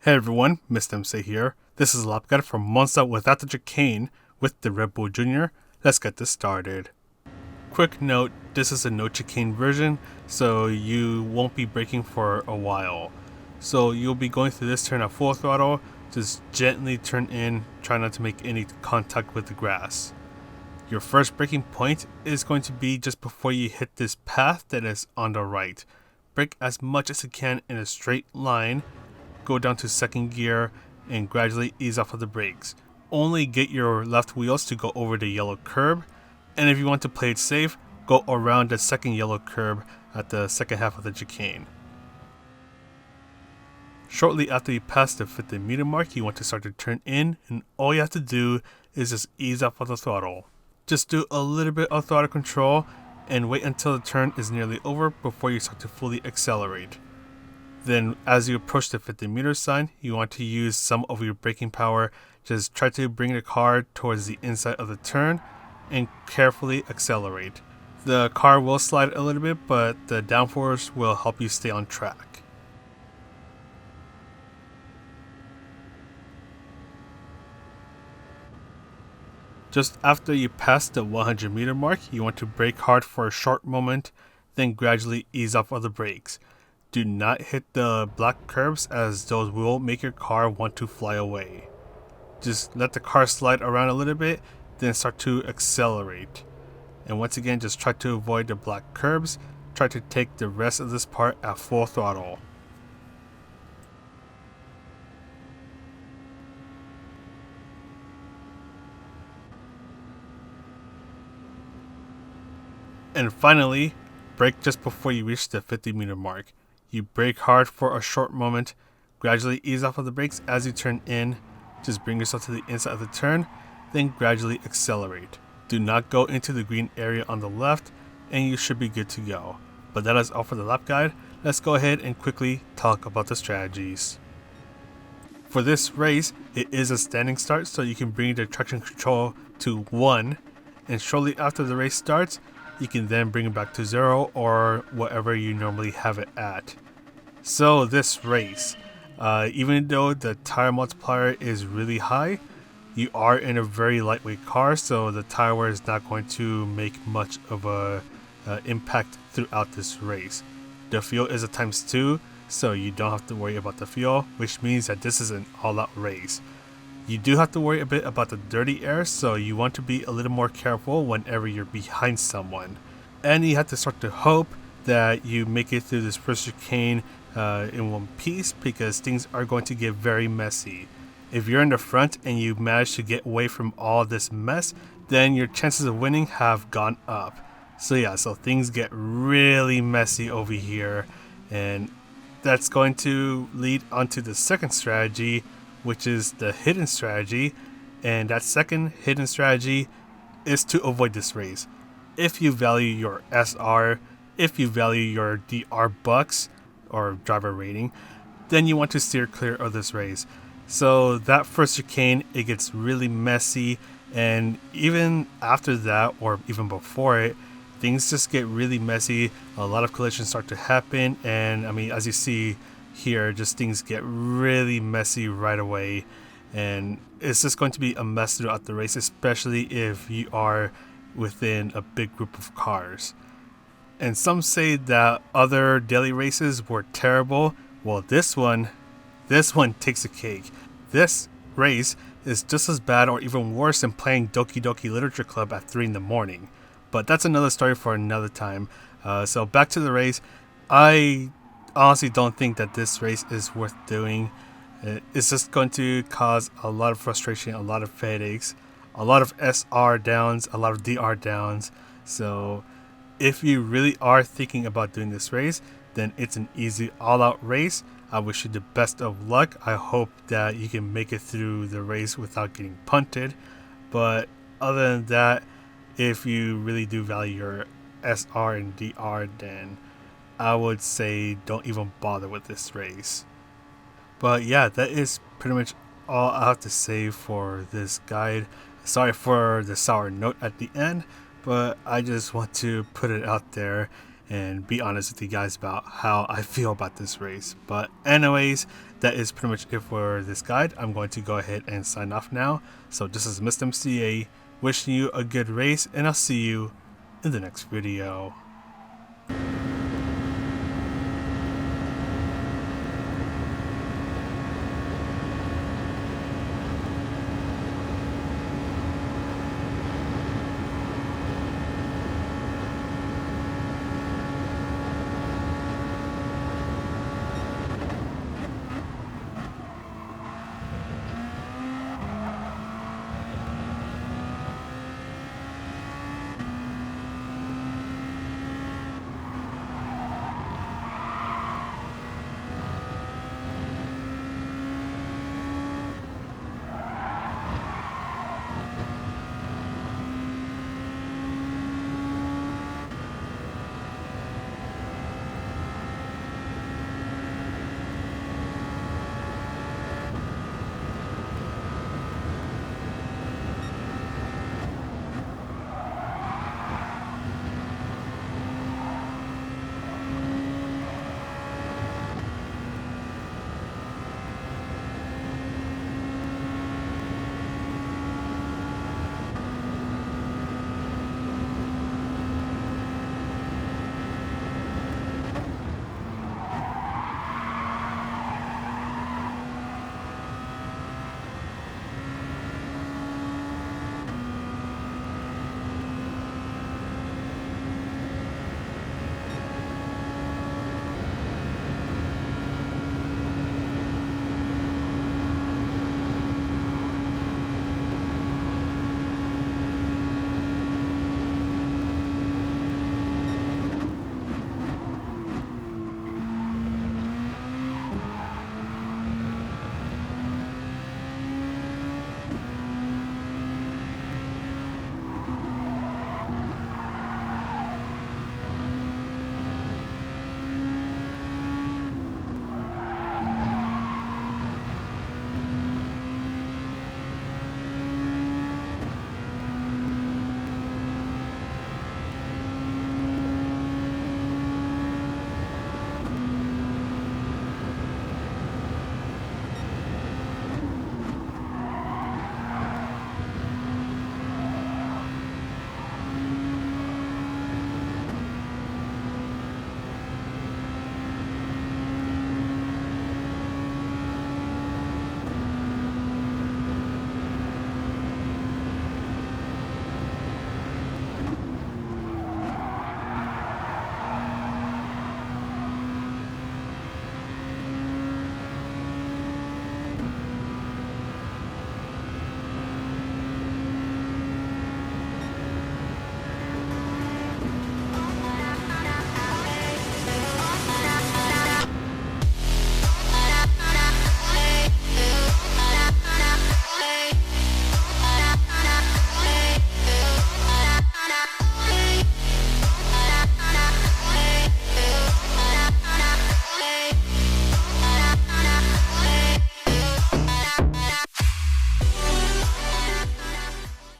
Hey everyone, Mr. MC here. This is Lap Guide from Monza without the chicane with the Red Bull Jr. Let's get this started. Quick note, this is a no chicane version, so you won't be braking for a while. So you'll be going through this turn at full throttle, just gently turn in, try not to make any contact with the grass. Your first braking point is going to be just before you hit this path that is on the right. Brake as much as you can in a straight line, go down to second gear, and gradually ease off of the brakes. Only get your left wheels to go over the yellow curb, and if you want to play it safe, go around the second yellow curb at the second half of the chicane. Shortly after you pass the 50 meter mark, you want to start to turn in, and all you have to do is just ease off of the throttle. Just do a little bit of throttle control and wait until the turn is nearly over before you start to fully accelerate. Then as you approach the 50 meter sign, you want to use some of your braking power. Just try to bring the car towards the inside of the turn and carefully accelerate. The car will slide a little bit, but the downforce will help you stay on track. Just after you pass the 100 meter mark, you want to brake hard for a short moment, then gradually ease off of the brakes. Do not hit the black curbs, as those will make your car want to fly away. Just let the car slide around a little bit, then start to accelerate. And once again, just try to avoid the black curbs. Try to take the rest of this part at full throttle. And finally, brake just before you reach the 50 meter mark. You brake hard for a short moment, gradually ease off of the brakes as you turn in, just bring yourself to the inside of the turn, then gradually accelerate. Do not go into the green area on the left, and you should be good to go. But that is all for the lap guide. Let's go ahead and quickly talk about the strategies. For this race, it is a standing start, so you can bring the traction control to 1, and shortly after the race starts, you can then bring it back to 0 or whatever you normally have it at. So this race, even though the tire multiplier is really high, you are in a very lightweight car, so the tire wear is not going to make much of a impact throughout this race. The fuel is a ×2, so you don't have to worry about the fuel, which means that this is an all-out race. You do have to worry a bit about the dirty air, so you want to be a little more careful whenever you're behind someone. And you have to start to hope that you make it through this first chicane in one piece, because things are going to get very messy. If you're in the front and you manage to get away from all this mess, then your chances of winning have gone up. So things get really messy over here, and that's going to lead onto the second strategy, which is the hidden strategy. And that second hidden strategy is to avoid this race. If you value your SR, if you value your DR bucks or driver rating, then you want to steer clear of this race. So that first chicane, it gets really messy, and even after that, or even before it, things just get really messy. A lot of collisions start to happen, and I mean, as you see here, just things get really messy right away, and it's just going to be a mess throughout the race, especially if you are within a big group of cars. And some say that other daily races were terrible. Well, this one takes a cake. This race is just as bad or even worse than playing Doki Doki Literature Club at 3 in the morning. But that's another story for another time. So back to the race. I honestly don't think that this race is worth doing. It's just going to cause a lot of frustration, a lot of headaches, a lot of SR downs, a lot of DR downs. So if you really are thinking about doing this race, then it's an easy all-out race. I wish you the best of luck. I hope that you can make it through the race without getting punted. But other than that, if you really do value your SR and DR, then I would say don't even bother with this race. But yeah, that is pretty much all I have to say for this guide. Sorry for the sour note at the end, but I just want to put it out there and be honest with you guys about how I feel about this race. But anyways, that is pretty much it for this guide. I'm going to go ahead and sign off now. So this is Mr. MCA wishing you a good race, and I'll see you in the next video.